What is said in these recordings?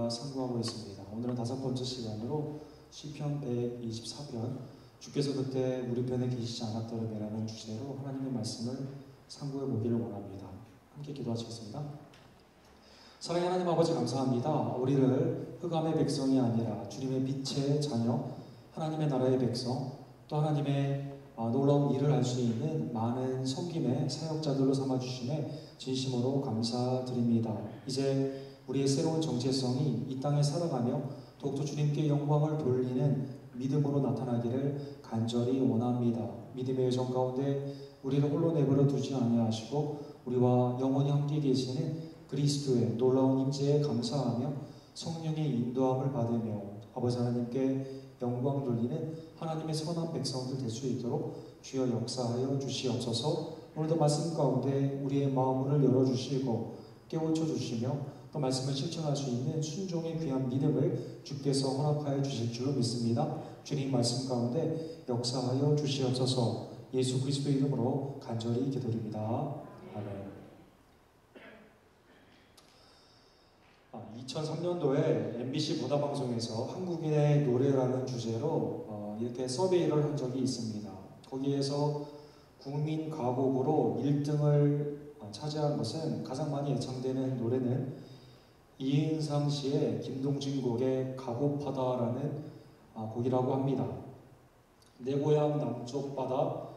상고하고 있습니다. 오늘은 5번째 시간으로 시편 124편 주께서 그때 우리 편에 계시지 않았더라면이라는 주제로 하나님의 말씀을 상고해 보기를 원합니다. 함께 기도하시겠습니다. 사랑의 하나님 아버지 감사합니다. 우리를 흑암의 백성이 아니라 주님의 빛의 자녀, 하나님의 나라의 백성, 또 하나님의 놀라운 일을 할 수 있는 많은 섬김의 사역자들로 삼아주심에 진심으로 감사드립니다. 이제 우리의 새로운 정체성이 이 땅에 살아가며 더욱더 주님께 영광을 돌리는 믿음으로 나타나기를 간절히 원합니다. 믿음의 여정 가운데 우리를 홀로 내버려 두지 아니하시고 우리와 영원히 함께 계시는 그리스도의 놀라운 임재에 감사하며 성령의 인도함을 받으며 아버지 하나님께 영광 돌리는 하나님의 선한 백성들 될 수 있도록 주여 역사하여 주시옵소서. 오늘도 말씀 가운데 우리의 마음을 열어주시고 깨우쳐 주시며 또 말씀을 실천할 수 있는 순종의 귀한 믿음을 주께서 허락하여 주실 줄로 믿습니다. 주님 말씀 가운데 역사하여 주시옵소서. 예수 그리스도 이름으로 간절히 기도드립니다. 아멘. 2003년도에 MBC 문화방송에서 한국인의 노래라는 주제로 이렇게 서베이를 한 적이 있습니다. 거기에서 국민 가곡으로 1등을 차지한 것은 가장 많이 애창되는 노래는 이은상 씨의 김동진 곡의 가곡바다라는 곡이라고 합니다. 내 고향 남쪽 바다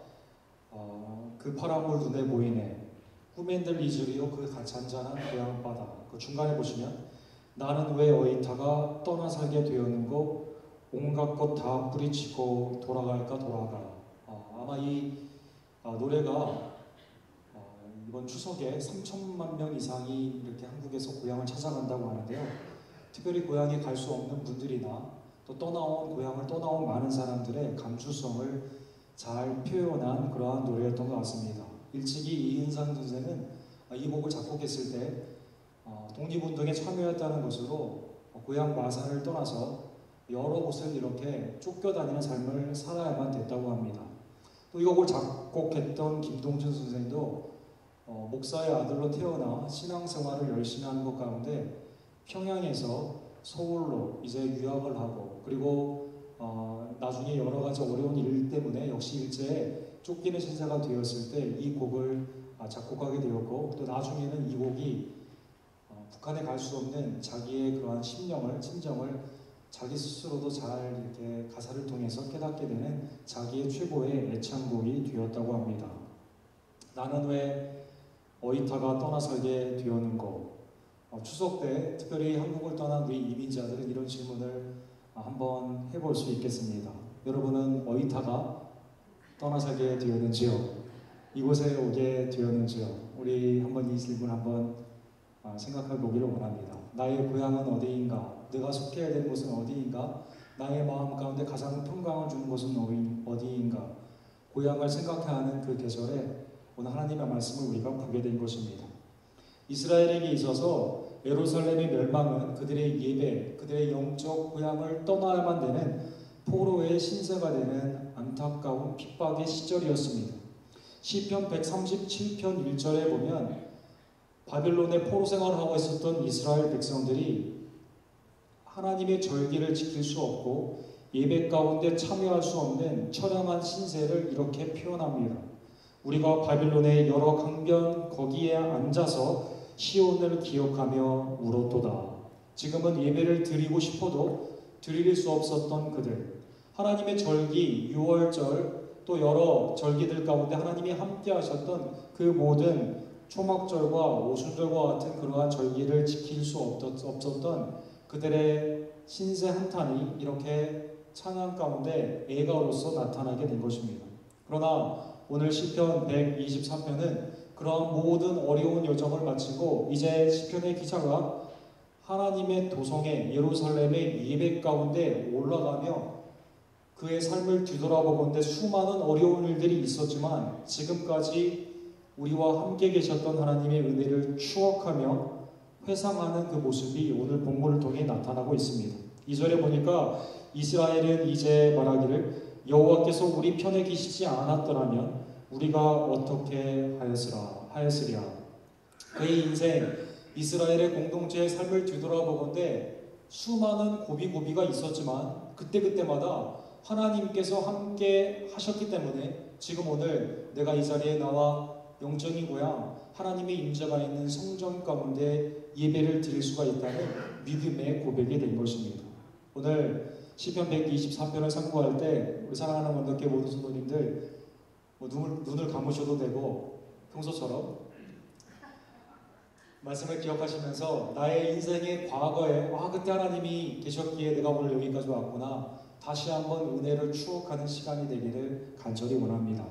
그 파란물 눈에 보이네 꿈엔들 잊으리요 그 잔잔한 고향 바다. 그 중간에 보시면 나는 왜 어이타가 떠나 살게 되었는고 온갖 것 다 뿌리치고 돌아갈까 돌아가. 아마 이 노래가 이번 추석에 3천만 명 이상이 이렇게 한국에서 고향을 찾아간다고 하는데요. 특별히 고향에 갈 수 없는 분들이나 또 고향을 떠나온 많은 사람들의 감수성을 잘 표현한 그러한 노래였던 것 같습니다. 일찍이 이은상 선생은 이 곡을 작곡했을 때 독립운동에 참여했다는 것으로 고향 마산을 떠나서 여러 곳을 이렇게 쫓겨다니는 삶을 살아야만 됐다고 합니다. 또 이 곡을 작곡했던 김동준 선생도 목사의 아들로 태어나 신앙생활을 열심히 하는 것 가운데 평양에서 서울로 이제 유학을 하고 그리고 나중에 여러 가지 어려운 일 때문에 역시 일제에 쫓기는 신세가 되었을 때 이 곡을 작곡하게 되었고 또 나중에는 이 곡이 북한에 갈 수 없는 자기의 그러한 심정을 자기 스스로도 잘 이렇게 가사를 통해서 깨닫게 되는 자기의 최고의 애창곡이 되었다고 합니다. 나는 왜 어이타가 떠나 살게 되었는고. 추석 때 특별히 한국을 떠난 우리 이민자들은 이런 질문을 한번 해볼 수 있겠습니다. 여러분은 어이타가 떠나 살게 되었는지요? 이곳에 오게 되었는지요? 우리 한번 이 질문 한번 생각해 보기를 원합니다. 나의 고향은 어디인가? 내가 속해야 되는 곳은 어디인가? 나의 마음 가운데 가장 평강을 주는 곳은 어디인가? 고향을 생각해야 하는 그 계절에 오늘 하나님의 말씀을 우리가 보게 된 것입니다. 이스라엘에게 있어서 예루살렘의 멸망은 그들의 예배, 그들의 영적 고향을 떠나야만 되는 포로의 신세가 되는 안타까운 핍박의 시절이었습니다. 시편 137편 1절에 보면 바빌론의 포로 생활을 하고 있었던 이스라엘 백성들이 하나님의 절기를 지킬 수 없고 예배 가운데 참여할 수 없는 처량한 신세를 이렇게 표현합니다. 우리가 바빌론의 여러 강변 거기에 앉아서 시온을 기억하며 울었도다. 지금은 예배를 드리고 싶어도 드릴 수 없었던 그들, 하나님의 절기, 유월절 또 여러 절기들 가운데 하나님이 함께 하셨던 그 모든 초막절과 오순절과 같은 그러한 절기를 지킬 수 없었던 그들의 신세 한탄이 이렇게 찬양 가운데 애가로서 나타나게 된 것입니다. 그러나 오늘 시편 124편은 그러한 모든 어려운 여정을 마치고 이제 시편의 기자가 하나님의 도성에 예루살렘의 예배 가운데 올라가며 그의 삶을 뒤돌아보건대 수많은 어려운 일들이 있었지만 지금까지 우리와 함께 계셨던 하나님의 은혜를 추억하며 회상하는 그 모습이 오늘 본문을 통해 나타나고 있습니다. 2절에 보니까 이스라엘은 이제 말하기를 여호와께서 우리 편에 계시지 않았더라면 우리가 어떻게 하였으랴. 그의 인생 이스라엘의 공동체의 삶을 뒤돌아보건대 수많은 고비고비가 있었지만 그때그때마다 하나님께서 함께 하셨기 때문에 지금 오늘 내가 이 자리에 나와 영적인 고향 하나님의 임재가 있는 성전 가운데 예배를 드릴 수가 있다는 믿음의 고백이 된 것입니다. 오늘 시편 124편을 상고할 때 우리 사랑하는 원더교회 모든 성도님들 눈을 감으셔도 되고 평소처럼 말씀을 기억하시면서 나의 인생의 과거에 그때 하나님이 계셨기에 내가 오늘 여기까지 왔구나 다시 한번 은혜를 추억하는 시간이 되기를 간절히 원합니다.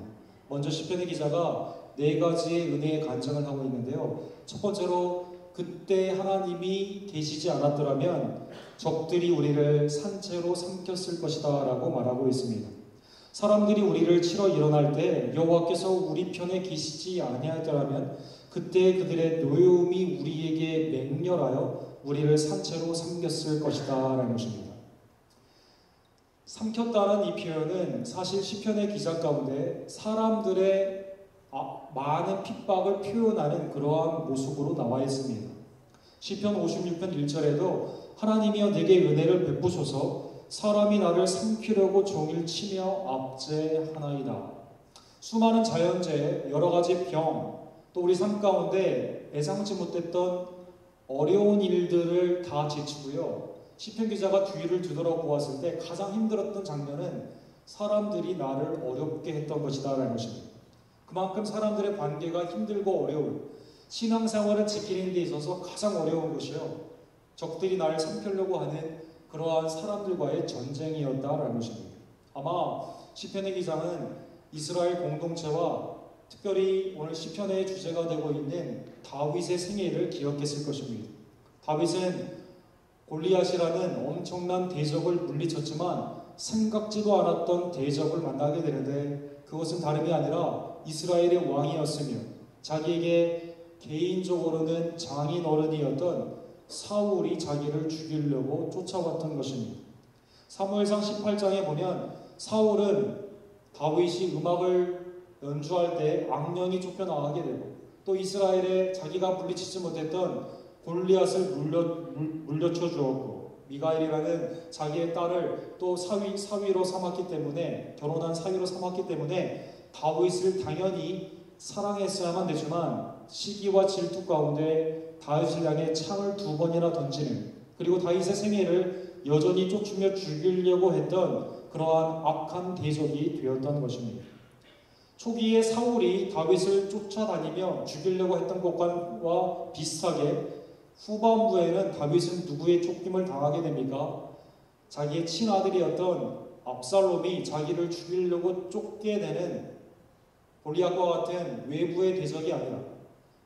먼저 시편의 기자가 4가지의 은혜의 간증을 하고 있는데요. 첫 번째로 그때 하나님이 계시지 않았더라면 적들이 우리를 산채로 삼켰을 것이다 라고 말하고 있습니다. 사람들이 우리를 치러 일어날 때 여호와께서 우리 편에 계시지 아니하더라면 그때 그들의 노여움이 우리에게 맹렬하여 우리를 산채로 삼켰을 것이다 라는 것입니다. 삼켰다는 이 표현은 사실 시편의 기자 가운데 사람들의 많은 핍박을 표현하는 그러한 모습으로 나와 있습니다. 시편 56편 1절에도 하나님이여 내게 은혜를 베푸소서 사람이 나를 삼키려고 종일 치며 압제하나이다. 수많은 자연재해, 여러가지 병, 또 우리 삶 가운데 예상치 못했던 어려운 일들을 다 제치고요. 시편 기자가 뒤를 뒤돌아보았을 때 가장 힘들었던 장면은 사람들이 나를 어렵게 했던 것이다 라는 것입니다. 그만큼 사람들의 관계가 힘들고 어려운 신앙생활을 지키는 데 있어서 가장 어려운 것이요. 적들이 나를 삼키려고 하는 그러한 사람들과의 전쟁이었다라는 것입니다. 아마 시편의 기자는 이스라엘 공동체와 특별히 오늘 시편의 주제가 되고 있는 다윗의 생애를 기억했을 것입니다. 다윗은 골리앗이라는 엄청난 대적을 물리쳤지만 생각지도 않았던 대적을 만나게 되는데 그것은 다름이 아니라 이스라엘의 왕이었으며 자기에게 개인적으로는 장인 어른이었던 사울이 자기를 죽이려고 쫓아왔던 것입니다. 사무엘상 18장에 보면 사울은 다윗이 음악을 연주할 때 악령이 쫓겨나가게 되고 또 이스라엘에 자기가 물리치지 못했던 골리앗을 물려쳐 주었고 미가엘이라는 자기의 딸을 또 사위로 삼았기 때문에 결혼한 사위로 삼았기 때문에 다윗을 당연히 사랑했어야만 되지만 시기와 질투 가운데 다윗을 향해 창을 2번이나 던지는 그리고 다윗의 생애를 여전히 쫓으며 죽이려고 했던 그러한 악한 대적이 되었던 것입니다. 초기에 사울이 다윗을 쫓아다니며 죽이려고 했던 것과 비슷하게 후반부에는 다윗은 누구의 쫓김을 당하게 됩니까? 자기의 친아들이었던 압살롬이 자기를 죽이려고 쫓게 되는 골리앗과 같은 외부의 대적이 아니라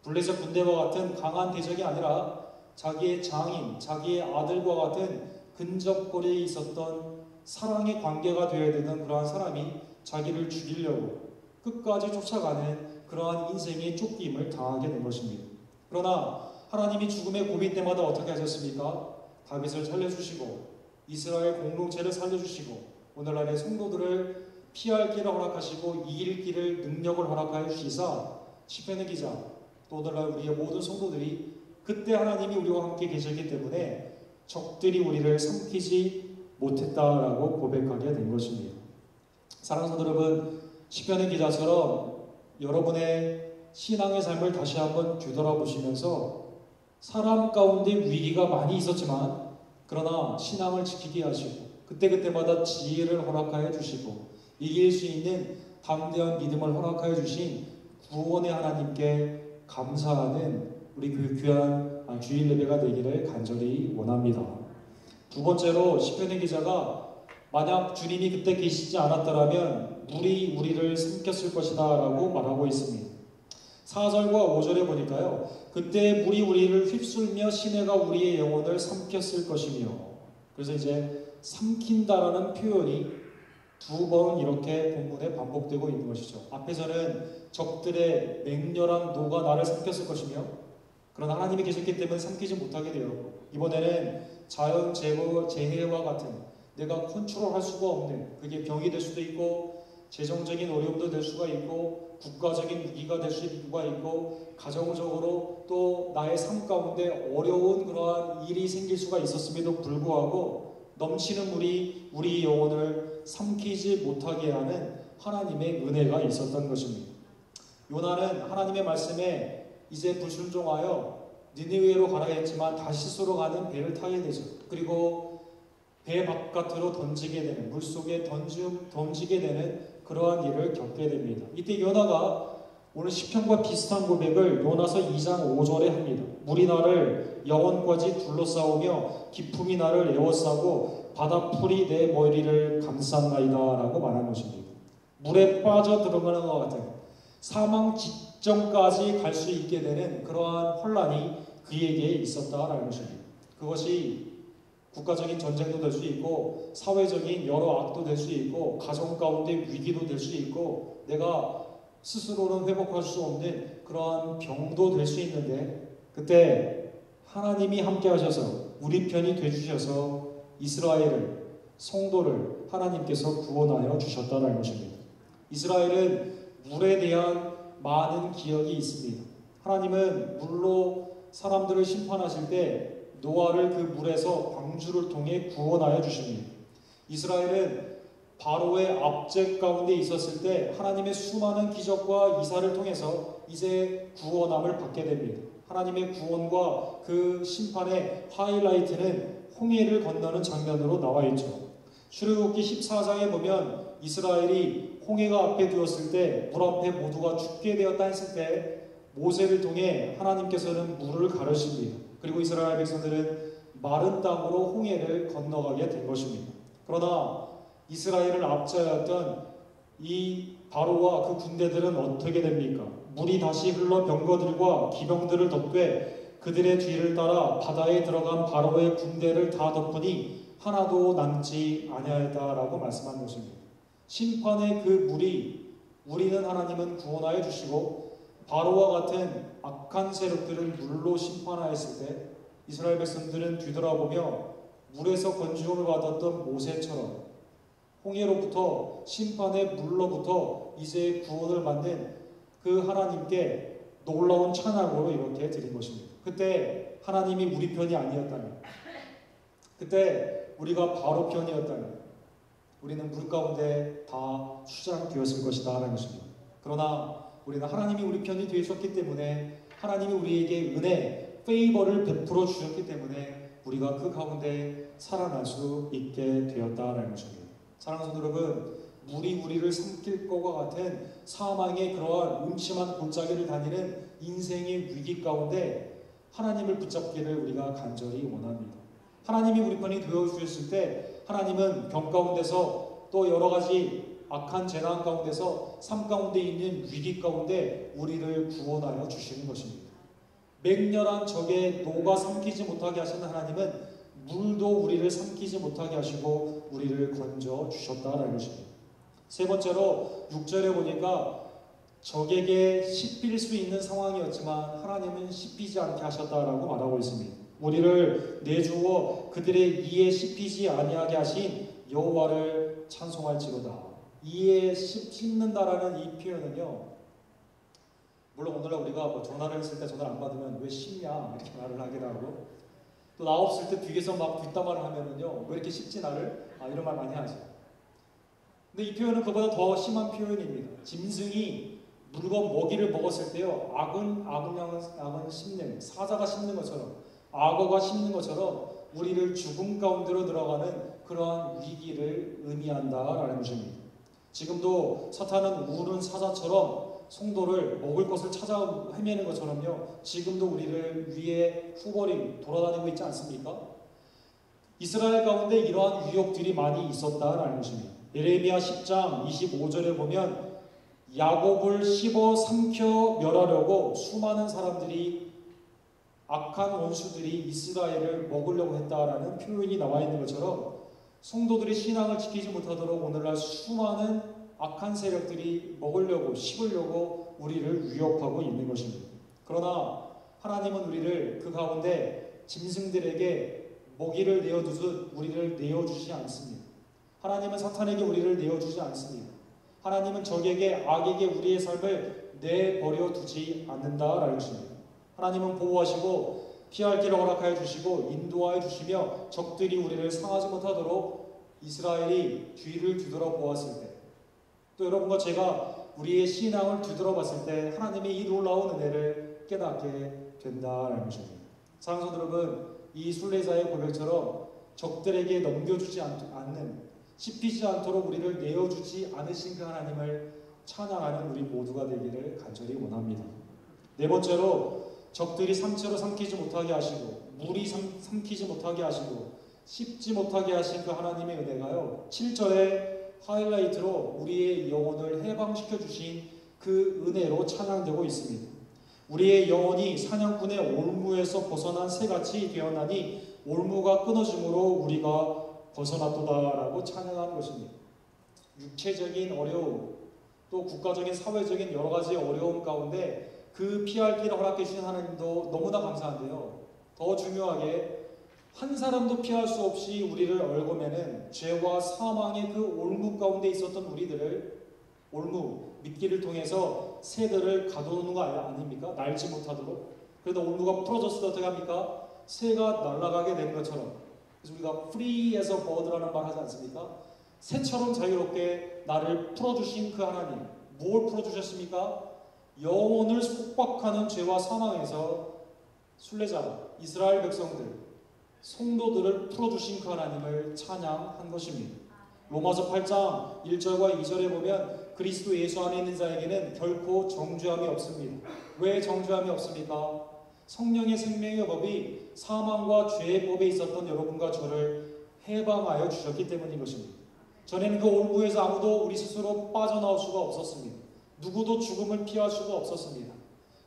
블레셋 군대와 같은 강한 대적이 아니라 자기의 장인, 자기의 아들과 같은 근접거리에 있었던 사랑의 관계가 되어야 되는 그러한 사람이 자기를 죽이려고 끝까지 쫓아가는 그러한 인생의 쫓김을 당하게 된 것입니다. 그러나 하나님이 죽음의 고비 때마다 어떻게 하셨습니까? 다윗을 살려주시고 이스라엘 공동체를 살려주시고 오늘날의 성도들을 피할 길을 허락하시고 이길 길을 능력을 허락하여 주시사 시편의 기자 또 오늘날 우리의 모든 성도들이 그때 하나님이 우리와 함께 계셨기 때문에 적들이 우리를 삼키지 못했다라고 고백하게 된 것입니다. 사랑하는 성도 여러분, 시편의 기자처럼 여러분의 신앙의 삶을 다시 한번 뒤돌아보시면서 사람 가운데 위기가 많이 있었지만 그러나 신앙을 지키게 하시고 그때그때마다 지혜를 허락하여 주시고 이길 수 있는 담대한 믿음을 허락하여 주신 구원의 하나님께 감사하는 우리 귀한 주일 예배가 되기를 간절히 원합니다. 두 번째로 시편의 기자가 만약 주님이 그때 계시지 않았더라면 물이 우리를 삼켰을 것이다 라고 말하고 있습니다. 4절과 5절에 보니까요. 그때 물이 우리를 휩쓸며 시내가 우리의 영혼을 삼켰을 것이며 그래서 이제 삼킨다라는 표현이 2번 이렇게 본문에 반복되고 있는 것이죠. 앞에서는 적들의 맹렬한 노가 나를 삼켰을 것이며 그러나 하나님이 계셨기 때문에 삼키지 못하게 되었고 이번에는 자연 재해와 같은 내가 컨트롤할 수가 없는 그게 병이 될 수도 있고 재정적인 어려움도 될 수가 있고 국가적인 위기가 될 수가 있고 가정적으로 또 나의 삶 가운데 어려운 그러한 일이 생길 수가 있었음에도 불구하고 넘치는 물이 우리 영혼을 삼키지 못하게 하는 하나님의 은혜가 있었던 것입니다. 요나는 하나님의 말씀에 이제 불순종하여 니느웨로 가라 했지만 다시스로 가는 배를 타게 되죠. 그리고 배 바깥으로 던지게 되는, 물속에 던지게 되는 그러한 일을 겪게 됩니다. 이때 요나가 오늘 시편과 비슷한 고백을 요나서 2장 5절에 합니다. 물이 나를 영혼까지 둘러싸우며 기품이 나를 에워싸고 바다풀이 내 머리를 감쌌나이다 라고 말한 것입니다. 물에 빠져 들어가는 것 같은 사망 직전까지 갈 수 있게 되는 그러한 혼란이 그에게 있었다라는 것입니다. 그것이 국가적인 전쟁도 될 수 있고 사회적인 여러 악도 될 수 있고 가정 가운데 위기도 될 수 있고 내가 스스로는 회복할 수 없는 그러한 병도 될 수 있는데 그때 하나님이 함께 하셔서 우리 편이 되주셔서 이스라엘을 성도를 하나님께서 구원하여 주셨다는 것입니다. 이스라엘은 물에 대한 많은 기억이 있습니다. 하나님은 물로 사람들을 심판하실 때 노아를 그 물에서 방주를 통해 구원하여 주십니다. 이스라엘은 바로의 압제 가운데 있었을 때 하나님의 수많은 기적과 이사를 통해서 이제 구원함을 받게 됩니다. 하나님의 구원과 그 심판의 하이라이트는 홍해를 건너는 장면으로 나와 있죠. 출애굽기 14장에 보면 이스라엘이 홍해가 앞에 두었을 때 물 앞에 모두가 죽게 되었다 했을 때 모세를 통해 하나님께서는 물을 가르십니다. 그리고 이스라엘 백성들은 마른 땅으로 홍해를 건너가게 된 것입니다. 그러나 이스라엘을 압제하였던 이 바로와 그 군대들은 어떻게 됩니까? 물이 다시 흘러 병거들과 기병들을 덮되 그들의 뒤를 따라 바다에 들어간 바로의 군대를 다 덮으니 하나도 남지 아니하였다라고 말씀한 것입니다. 심판의 그 물이 우리는 하나님은 구원하여 주시고 바로와 같은 악한 세력들은 물로 심판하였을 때 이스라엘 백성들은 뒤돌아보며 물에서 건지움을 받았던 모세처럼 홍해로부터 심판의 물로부터 이제 구원을 받는 그 하나님께 놀라운 찬양으로 이렇게 드린 것입니다. 그때 하나님이 우리 편이 아니었다면, 그때 우리가 바로 편이었다면 우리는 물 가운데 다 수장되었을 것이다 라는 것입니다. 그러나 우리는 하나님이 우리 편이 되셨기 때문에 하나님이 우리에게 은혜, 페이버를 베풀어 주셨기 때문에 우리가 그 가운데 살아날 수 있게 되었다라는 것입니다. 사랑하는 성도 여러분, 물이 우리를 삼킬 것과 같은 사망의 그러한 음침한 골짜기를 다니는 인생의 위기 가운데 하나님을 붙잡기를 우리가 간절히 원합니다. 하나님이 우리 편이 되어주셨을 때 하나님은 병 가운데서 또 여러 가지 악한 재난 가운데서 삶 가운데 있는 위기 가운데 우리를 구원하여 주시는 것입니다. 맹렬한 적의 노가 삼키지 못하게 하시는 하나님은 물도 우리를 삼키지 못하게 하시고 우리를 건져 주셨다라는 것입니다. 세 번째로 6절에 보니까 적에게 씹힐 수 있는 상황이었지만 하나님은 씹히지 않게 하셨다라고 말하고 있습니다. 우리를 내주어 그들의 이에 씹히지 아니하게 하신 여호와를 찬송할지로다. 이에 씹는다라는 이 표현은요, 물론 오늘날 우리가 뭐 전화를 했을 때 전화를 안 받으면 왜 씹냐 이렇게 말을 하기도 하고 또 나 없을 때 뒤에서 막 뒷담화를 하면은요 왜 이렇게 씹지 나를? 이런 말 많이 하죠. 근데 이 표현은 그보다 더 심한 표현입니다. 짐승이 물건 먹이를 먹었을 때요 악은 씹는, 사자가 씹는 것처럼 악어가 씹는 것처럼 우리를 죽음 가운데로 들어가는 그러한 위기를 의미한다라는 것입니다. 지금도 사탄은 우는 사자처럼 성도를 먹을 것을 찾아 헤매는 것처럼요 지금도 우리를 위에 후벌이 돌아다니고 있지 않습니까? 이스라엘 가운데 이러한 유혹들이 많이 있었다라는 것입니다. 예레미야 10장 25절에 보면 야곱을 씹어 삼켜 멸하려고 수많은 사람들이 악한 원수들이 이스라엘을 먹으려고 했다라는 표현이 나와 있는 것처럼 성도들이 신앙을 지키지 못하도록 오늘날 수많은 악한 세력들이 먹으려고 씹으려고 우리를 위협하고 있는 것입니다. 그러나 하나님은 우리를 그 가운데 짐승들에게 먹이를 내어두듯 우리를 내어주지 않습니다. 하나님은 사탄에게 우리를 내어주지 않습니다. 하나님은 적에게 악에게 우리의 삶을 내버려 두지 않는다라는 것입니다. 하나님은 보호하시고 피할 길을 허락하여 주시고 인도하여 주시며 적들이 우리를 상하지 못하도록 이스라엘이 뒤를 뒤돌아보았을 때, 또 여러분과 제가 우리의 신앙을 뒤돌아봤을 때 하나님의 이 놀라운 은혜를 깨닫게 된다라는 것입니다. 사랑하는 성도 여러분, 이 순례자의 고백처럼 적들에게 넘겨주지 않는, 씹히지 않도록 우리를 내어주지 않으신 그 하나님을 찬양하는 우리 모두가 되기를 간절히 원합니다. 네 번째로, 적들이 삼체로 삼키지 못하게 하시고 물이 삼키지 못하게 하시고 씹지 못하게 하신 그 하나님의 은혜가요, 7절에 하이라이트로 우리의 영혼을 해방시켜 주신 그 은혜로 찬양되고 있습니다. 우리의 영혼이 사냥꾼의 올무에서 벗어난 새같이 되었나니 올무가 끊어짐으로 우리가 벗어났도다라고 찬양하는 것입니다. 육체적인 어려움, 또 국가적인 사회적인 여러 가지 어려움 가운데 그 피할 길을 허락해 주신 하나님도 너무나 감사한데요, 더 중요하게 한 사람도 피할 수 없이 우리를 얽어매는 죄와 사망의 그 올무 가운데 있었던 우리들을, 올무, 미끼를 통해서 새들을 가둬놓는 거 아닙니까? 날지 못하도록. 그래도 올무가 풀어졌을 때 어떻게 합니까? 새가 날아가게 되는 것처럼. 그래서 우리가 free as a bird라는 말 하지 않습니까? 새처럼 자유롭게 나를 풀어주신 그 하나님, 무엇을 풀어주셨습니까? 영혼을 속박하는 죄와 사망에서 순례자, 이스라엘 백성들, 성도들을 풀어주신 그 하나님을 찬양한 것입니다. 로마서 8장 1절과 2절에 보면 그리스도 예수 안에 있는 자에게는 결코 정죄함이 없습니다. 왜 정죄함이 없습니까? 성령의 생명의 법이 사망과 죄의 법에 있었던 여러분과 저를 해방하여 주셨기 때문인 것입니다. 전에는 그 올무에서 아무도 우리 스스로 빠져나올 수가 없었습니다. 누구도 죽음을 피할 수가 없었습니다.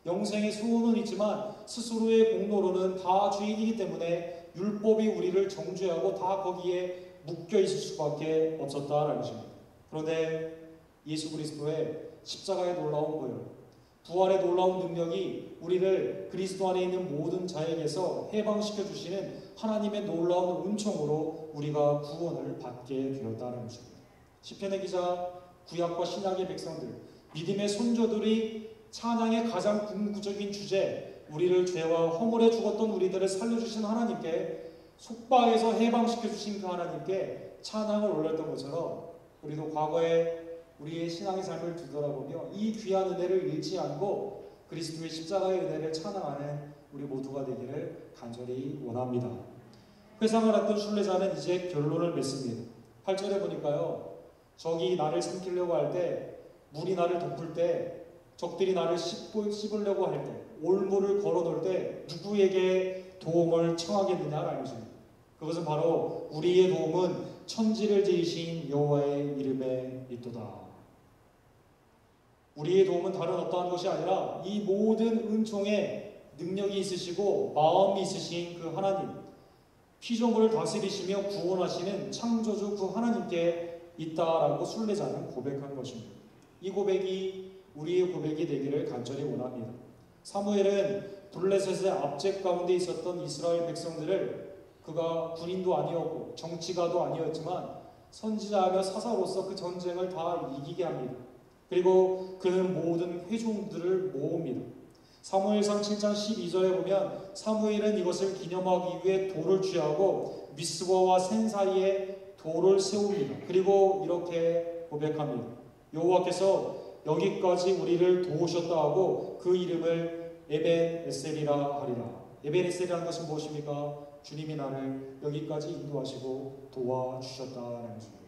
영생의 소원은 있지만 스스로의 공로로는 다 주인이기 때문에 율법이 우리를 정죄하고 다 거기에 묶여 있을 수밖에 없었다라는 것입니다. 그런데 예수 그리스도의 십자가의 놀라운 보혈, 부활의 놀라운 능력이 우리를 그리스도 안에 있는 모든 자에게서 해방시켜 주시는 하나님의 놀라운 은총으로 우리가 구원을 받게 되었다는 것입니다. 시편의 기자, 구약과 신약의 백성들, 믿음의 선조들이 찬양의 가장 궁극적인 주제, 우리를 죄와 허물에 죽었던 우리들을 살려주신 하나님께, 속박에서 해방시켜 주신 그 하나님께 찬양을 올렸던 것처럼 우리도 과거에 우리의 신앙의 삶을 뒤돌아보며 이 귀한 은혜를 잃지 않고 그리스도의 십자가의 은혜를 찬양하는 우리 모두가 되기를 간절히 원합니다. 회상을 했던 순례자는 이제 결론을 맺습니다. 8절에 보니까요, 적이 나를 삼키려고 할 때, 물이 나를 덮을 때, 적들이 나를 씹으려고 할 때, 올무를 걸어놓을 때 누구에게 도움을 청하겠느냐라는 것입니다. 그것은 바로 우리의 도움은 천지를 지으신 여호와의 이름에 있도다. 우리의 도움은 다른 어떠한 것이 아니라 이 모든 은총에 능력이 있으시고 마음이 있으신 그 하나님, 피조물을 다스리시며 구원하시는 창조주 그 하나님께 있다라고 순례자는 고백한 것입니다. 이 고백이 우리의 고백이 되기를 간절히 원합니다. 사무엘은 블레셋의 압제 가운데 있었던 이스라엘 백성들을, 그가 군인도 아니었고 정치가도 아니었지만 선지자하며 사사로서 그 전쟁을 다 이기게 합니다. 그리고 그는 모든 회중들을 모읍니다. 사무엘상 7장 12절에 보면 사무엘은 이것을 기념하기 위해 돌을 취하고 미스바와 센 사이에 돌을 세웁니다. 그리고 이렇게 고백합니다. 여호와께서 여기까지 우리를 도우셨다 하고 그 이름을 에벤에셀이라 하리라. 에벤에셀이라는 것은 무엇입니까? 주님이 나를 여기까지 인도하시고 도와주셨다는 것입니다.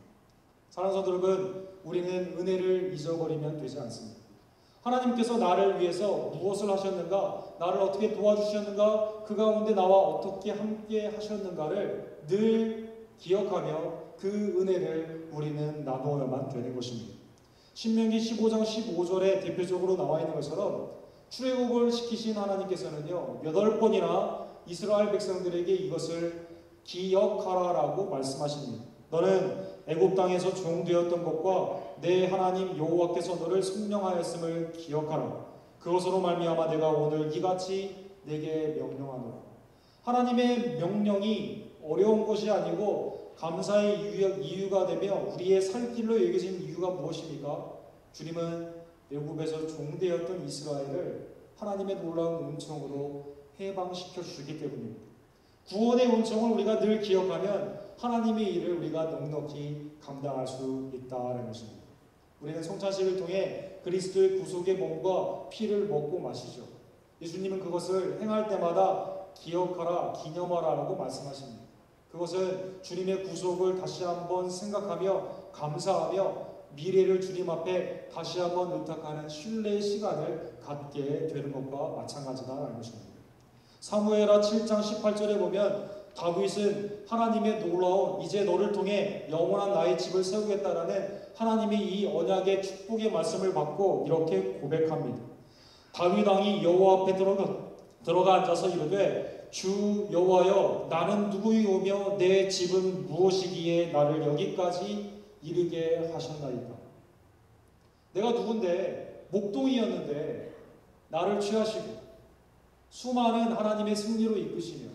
사랑하는 성도 여러분, 우리는 은혜를 잊어버리면 되지 않습니다. 하나님께서 나를 위해서 무엇을 하셨는가, 나를 어떻게 도와주셨는가, 그 가운데 나와 어떻게 함께 하셨는가를 늘 기억하며 그 은혜를 우리는 나누어야만 되는 것입니다. 신명기 15장 15절에 대표적으로 나와 있는 것처럼 출애굽을 시키신 하나님께서는요, 8번이나 이스라엘 백성들에게 이것을 기억하라라고 말씀하십니다. 너는 애굽 땅에서 종되었던 것과 내 하나님 여호와께서 너를 성령하였음을 기억하라. 그것으로 말미암아 내가 오늘 이같이 내게 명령하노라. 하나님의 명령이 어려운 것이 아니고 감사의 이유가 되며 우리의 살 길로 여겨진 이유가 무엇입니까? 주님은 애굽에서 종되었던 이스라엘을 하나님의 놀라운 은총으로 해방시켜 주시기 때문입니다. 구원의 은총을 우리가 늘 기억하면 하나님의 일을 우리가 넉넉히 감당할 수 있다는 것입니다. 우리는 성찬식을 통해 그리스도의 구속의 몸과 피를 먹고 마시죠. 예수님은 그것을 행할 때마다 기억하라, 기념하라라고 말씀하십니다. 그것은 주님의 구속을 다시 한번 생각하며 감사하며 미래를 주님 앞에 다시 한번 의탁하는 신뢰의 시간을 갖게 되는 것과 마찬가지다라는 것입니다. 사무엘하 7장 18절에 보면 다윗은 하나님의 놀라운 이제 너를 통해 영원한 나의 집을 세우겠다라는 하나님의 이 언약의 축복의 말씀을 받고 이렇게 고백합니다. 다윗 왕이 여호와 앞에 들어가 앉아서 이르되 주 여호와여 나는 누구이오며 내 집은 무엇이기에 나를 여기까지 이르게 하셨나이까. 내가 누군데 목동이었는데 나를 취하시고 수많은 하나님의 승리로 이끄시며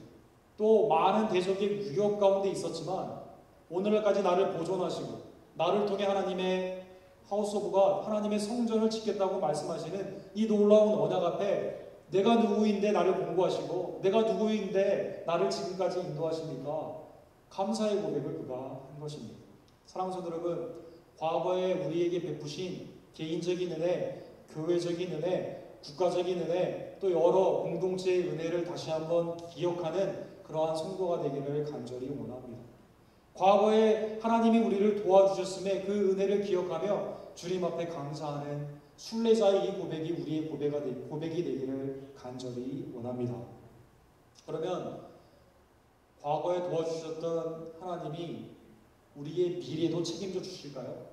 또 많은 대적의 위협 가운데 있었지만 오늘날까지 나를 보존하시고 나를 통해 하나님의 하우스 오브 갓, 하나님의 성전을 짓겠다고 말씀하시는 이 놀라운 언약 앞에 내가 누구인데 나를 공부하시고 내가 누구인데 나를 지금까지 인도하십니까? 감사의 고백을 그가 한 것입니다. 사랑하는 성도 여러분, 과거에 우리에게 베푸신 개인적인 은혜, 교회적인 은혜, 국가적인 은혜, 또 여러 공동체의 은혜를 다시 한번 기억하는 그러한 성도가 되기를 간절히 원합니다. 과거에 하나님이 우리를 도와주셨음에 그 은혜를 기억하며 주님 앞에 감사하는 순례자의 이 고백이 우리의 고백이 되기를 간절히 원합니다. 그러면 과거에 도와주셨던 하나님이 우리의 미래도 책임져 주실까요?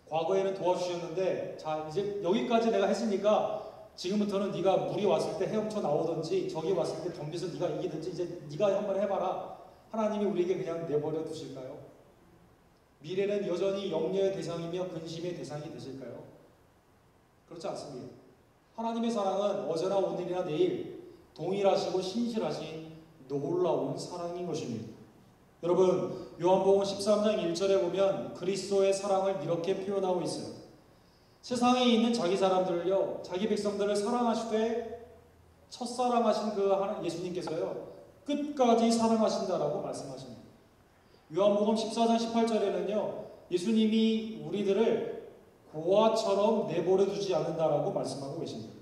과거에는 도와주셨는데 자 이제 여기까지 내가 했으니까 지금부터는 네가 물이 왔을 때 헤엄쳐 나오든지 적이 왔을 때 덤벼서 네가 이기든지 이제 네가 한번 해봐라. 하나님이 우리에게 그냥 내버려 두실까요? 미래는 여전히 염려의 대상이며 근심의 대상이 되실까요? 그렇지 않습니다. 하나님의 사랑은 어제나 오늘이나 내일 동일하시고 신실하신 놀라운 사랑인 것입니다. 여러분, 요한복음 13장 1절에 보면 그리스도의 사랑을 이렇게 표현하고 있어요. 세상에 있는 자기 사람들을요, 자기 백성들을 사랑하시되 첫사랑하신 그 예수님께서요 끝까지 사랑하신다라고 말씀하십니다. 요한복음 14장 18절에는요 예수님이 우리들을 고아처럼 내버려 두지 않는다라고 말씀하고 계십니다.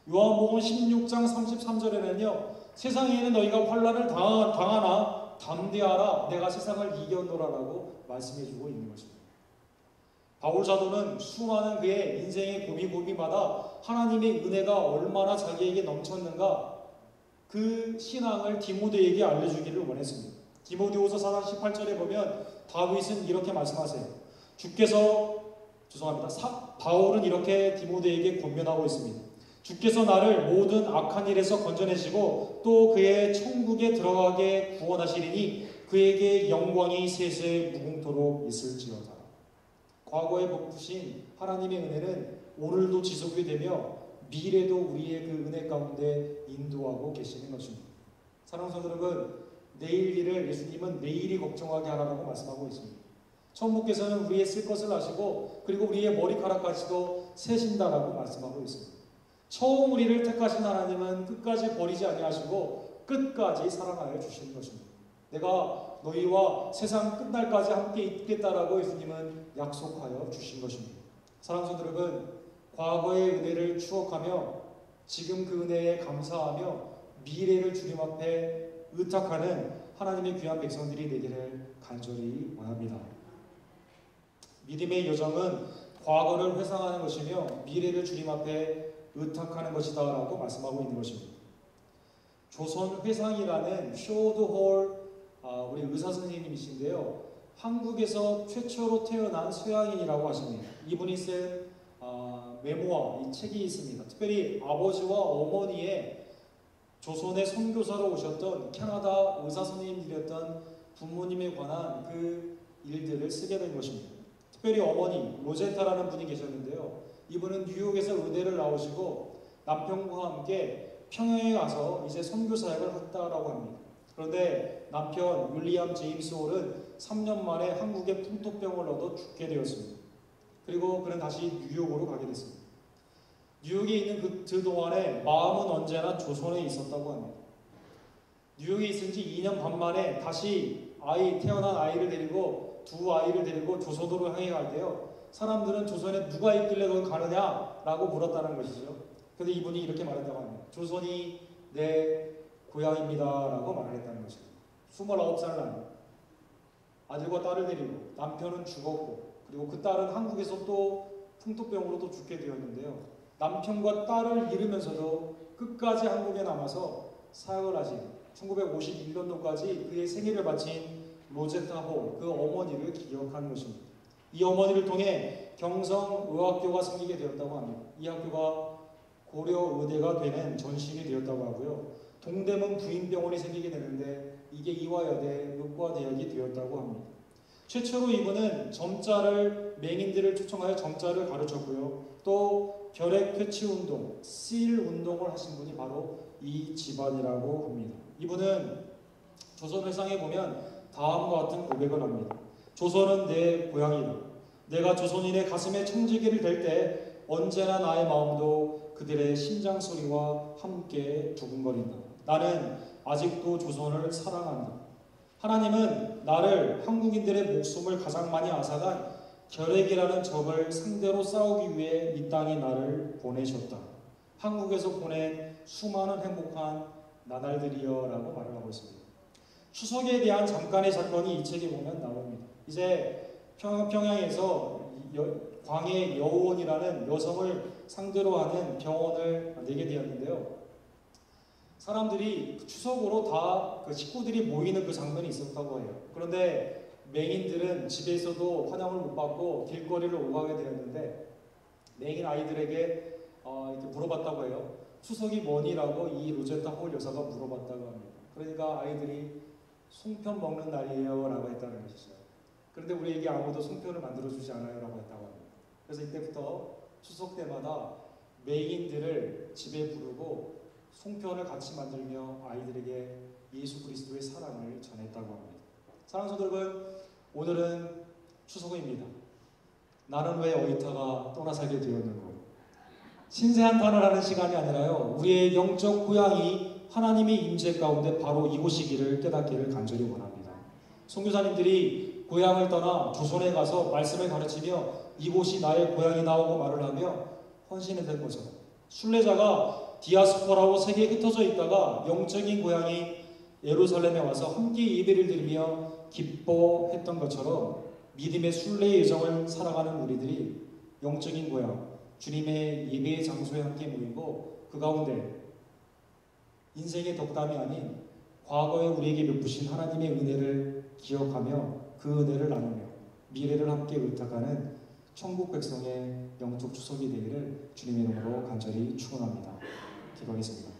요한복음 16장 33절에는요 세상에는 너희가 환난을 당하나 담대하라 내가 세상을 이겼노라라고 말씀해주고 있는 것입니다. 바울 사도는 수많은 그의 인생의 고비고비마다 하나님의 은혜가 얼마나 자기에게 넘쳤는가 그 신앙을 디모데에게 알려주기를 원했습니다. 디모데후서 4장 18절에 보면 다윗은 이렇게 말씀하세요. 바울은 이렇게 디모데에게 권면하고 있습니다. 주께서 나를 모든 악한 일에서 건져내시고 또 그의 천국에 들어가게 구원하시리니 그에게 영광이 세세 무궁토록 있을지어다. 과거에 베푸신 하나님의 은혜는 오늘도 지속이 되며 미래도 우리의 그 은혜 가운데 인도하고 계시는 것입니다. 사랑하는 성도 여러분, 내일 일을 예수님은 내일이 걱정하게 하라고 말씀하고 있습니다. 천부께서는 우리의 쓸 것을 아시고 그리고 우리의 머리카락까지도 세신다라고 말씀하고 있습니다. 처음 우리를 택하신 하나님은 끝까지 버리지 아니하시고 끝까지 사랑하여 주시는 것입니다. 내가 너희와 세상 끝날까지 함께 있겠다라고 예수님은 약속하여 주신 것입니다. 사랑하는 성도 여러분, 과거의 은혜를 추억하며 지금 그 은혜에 감사하며 미래를 주님 앞에 의탁하는 하나님의 귀한 백성들이 되기를 간절히 원합니다. 믿음의 여정은 과거를 회상하는 것이며 미래를 주님 앞에 의탁하는 것이다 라고 말씀하고 있는 것입니다. 조선회상이라는 쇼드홀 우리 의사 선생님이신데요. 한국에서 최초로 태어난 서양인이라고 하십니다. 이분이 쓴 메모아, 이 책이 있습니다. 특별히 아버지와 어머니의 조선의 선교사로 오셨던 캐나다 의사 선생님들이었던 부모님에 관한 그 일들을 쓰게 된 것입니다. 특별히 어머니 로제타라는 분이 계셨는데요. 이분은 뉴욕에서 의대를 나오시고 남편과 함께 평양에 가서 이제 선교 사역을 했다라고 합니다. 그런데 남편 윌리엄 제임스 홀은 3년 만에 한국의 풍토병을 얻어 죽게 되었습니다. 그리고 그는 다시 뉴욕으로 가게 됐습니다. 뉴욕에 있는 그 동안에 마음은 언제나 조선에 있었다고 합니다. 뉴욕에 있은 지 2년 반 만에 다시 태어난 아이를 데리고 두 아이를 데리고 조선으로 향해 갈 때요. 사람들은 조선에 누가 있길래 넌 가느냐라고 물었다는 것이죠. 그런데 이분이 이렇게 말했다고 합니다. 조선이 내 고향입니다라고 말을 했다는 것입니다. 29살 나이 아들과 딸을 데리고 남편은 죽었고 그리고 그 딸은 한국에서 또 풍토병으로 또 죽게 되었는데요. 남편과 딸을 잃으면서도 끝까지 한국에 남아서 사역을 하신 1951년도까지 그의 생애를 바친 로제타 홀, 그 어머니를 기억하는 것입니다. 이 어머니를 통해 경성의학교가 생기게 되었다고 합니다. 이 학교가 고려의대가 되는 전식이 되었다고 하고요. 동대문 부인병원이 생기게 되는데 이게 이화여대 의과대학이 되었다고 합니다. 최초로 이분은 점자를 맹인들을 초청하여 점자를 가르쳤고요. 또 결핵 퇴치 운동, 실 운동을 하신 분이 바로 이 집안이라고 합니다. 이분은 조선회상에 보면 다음과 같은 고백을 합니다. 조선은 내 고향이다. 내가 조선인의 가슴에 청지기를 댈 때 언제나 나의 마음도 그들의 심장 소리와 함께 두근거린다. 나는 아직도 조선을 사랑한다. 하나님은 나를 한국인들의 목숨을 가장 많이 앗아간 결핵이라는 적을 상대로 싸우기 위해 이 땅에 나를 보내셨다. 한국에서 보낸 수많은 행복한 나날들이여 라고 말을 하고 있습니다. 추석에 대한 잠깐의 사건이 이 책에 보면 나옵니다. 이제 평양에서 광해 여우원이라는 여성을 상대로 하는 병원을 내게 되었는데요. 사람들이 추석으로 다 그 식구들이 모이는 그 장면이 있었다고 해요. 그런데 맹인들은 집에서도 환영을 못 받고 길거리를 오가게 되었는데 맹인 아이들에게 이렇게 물어봤다고 해요. 추석이 뭐니라고 이 로제타 홀 여사가 물어봤다고 합니다. 그러니까 아이들이 송편 먹는 날이에요 라고 했다는 것이죠. 그런데 우리에게 아무도 송편을 만들어주지 않아요 라고 했다고 합니다. 그래서 이때부터 추석 때마다 맹인들을 집에 부르고 송편을 같이 만들며 아이들에게 예수 그리스도의 사랑을 전했다고 합니다. 사랑하는 성도 여러분, 오늘은 추석입니다. 나는 왜 어이타가 떠나 살게 되었는고? 신세한탄을 하는 시간이 아니라요. 우리의 영적 고향이 하나님의 임재 가운데 바로 이곳이기를 깨닫기를 간절히 원합니다. 선교사님들이 고향을 떠나 조선에 가서 말씀을 가르치며 이곳이 나의 고향이다고 말을 하며 헌신했던 것처럼 순례자가 디아스포라로 세계에 흩어져 있다가 영적인 고향이 예루살렘에 와서 함께 예배를 드리며 기뻐했던 것처럼 믿음의 순례의 여정을 살아가는 우리들이 영적인 고향, 주님의 예배의 장소에 함께 모이고 그 가운데 인생의 덕담이 아닌 과거에 우리에게 베푸신 하나님의 은혜를 기억하며 그 은혜를 나누며 미래를 함께 의탁하는 천국 백성의 영적 추석이 되기를 주님의 이름으로 간절히 축원합니다. 기도하겠습니다.